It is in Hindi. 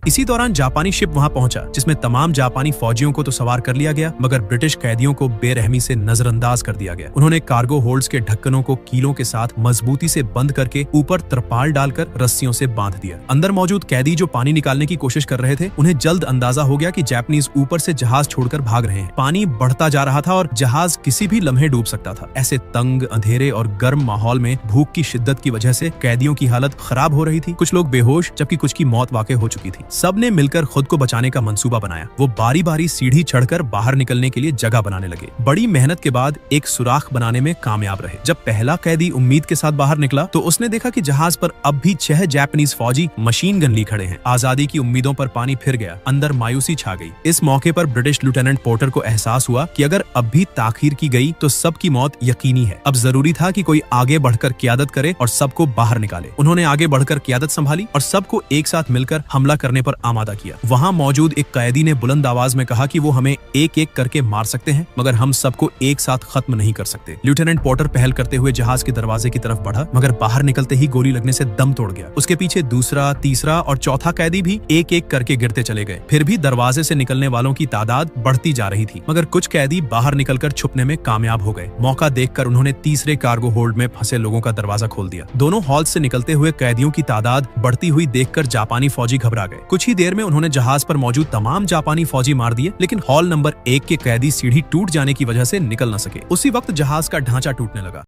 इसी दौरान जापानी शिप वहां पहुंचा, जिसमें तमाम जापानी फौजियों को तो सवार कर लिया गया, मगर ब्रिटिश कैदियों को बेरहमी से नजरअंदाज कर दिया गया। उन्होंने कार्गो होल्ड्स के ढक्कनों को कीलों के साथ मजबूती से बंद करके ऊपर तरपाल डालकर रस्सियों से बांध दिया। अंदर मौजूद कैदी जो पानी निकालने की कोशिश कर रहे थे, उन्हें जल्द अंदाजा हो गया कि जापानीज ऊपर से जहाज छोड़कर भाग रहे हैं। पानी बढ़ता जा रहा था और जहाज किसी भी लम्हे डूब सकता था। ऐसे तंग, अंधेरे और गर्म माहौल में भूख की शिद्दत की वजह से कैदियों की हालत खराब हो रही थी। कुछ लोग बेहोश, जबकि कुछ की मौत वाकई हो चुकी थी। सबने मिलकर खुद को बचाने का मंसूबा बनाया। वो बारी बारी सीढ़ी चढ़कर बाहर निकलने के लिए जगह बनाने लगे। बड़ी मेहनत के बाद एक सुराख बनाने में कामयाब रहे। जब पहला कैदी उम्मीद के साथ बाहर निकला तो उसने देखा कि जहाज पर अब भी 6 जापानीज फौजी मशीन गन ली खड़े हैं। आजादी की उम्मीदों पर पानी फिर गया। अंदर मायूसी छा गई। इस मौके पर ब्रिटिश लेफ्टिनेंट पोर्टर को एहसास हुआ कि अगर अब भी ताखीर की गई तो सबकी मौत यकीनी है। अब जरूरी था कि कोई आगे बढ़कर क़यादत करे और सबको बाहर निकाले। उन्होंने आगे बढ़कर क़यादत संभाली और सबको एक साथ मिलकर हमला करने पर आमादा किया। वहां मौजूद एक कैदी ने बुलंद आवाज में कहा कि वो हमें एक एक करके मार सकते हैं, मगर हम सबको एक साथ खत्म नहीं कर सकते। लेफ्टिनेंट पोर्टर पहल करते हुए जहाज के दरवाजे की तरफ बढ़ा, मगर बाहर निकलते ही गोली लगने से दम तोड़ गया। उसके पीछे दूसरा, तीसरा और चौथा कैदी भी एक एक करके गिरते चले गए। फिर भी दरवाजे से निकलने वालों की तादाद बढ़ती जा रही थी, मगर कुछ कैदी बाहर निकलकर छुपने में कामयाब हो गए। मौका देखकर उन्होंने तीसरे कार्गो होल्ड में फंसे लोगों का दरवाजा खोल दिया। दोनों हॉल से निकलते हुए कैदियों की तादाद बढ़ती हुई देखकर जापानी फौजी घबरा गए। कुछ ही देर में उन्होंने जहाज पर मौजूद तमाम जापानी फौजी मार दिए, लेकिन हॉल नंबर 1 के कैदी सीढ़ी टूट जाने की वजह से निकल न सके। उसी वक्त जहाज का ढांचा टूटने लगा।